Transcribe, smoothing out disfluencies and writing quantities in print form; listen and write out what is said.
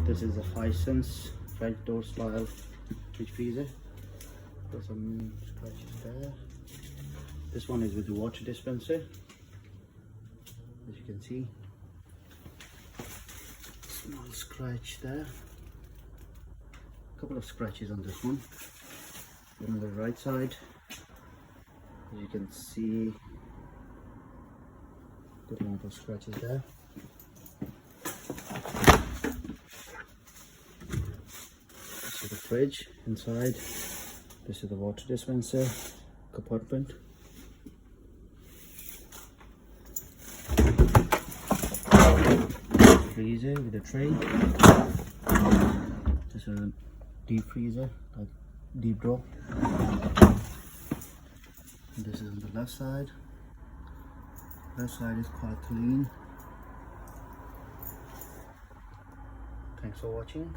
This is a Hisense French door style fridge freezer. Got some scratches there. This one is with the water dispenser, as you can see. Small scratch there. A couple of scratches on this one. Then on the right side, as you can see, good amount of scratches there. This is the fridge inside. This is the water dispenser compartment. Freezer with a tray. This is a deep freezer, like deep drawer. This is on the left side. Left side is quite clean. Thanks for watching.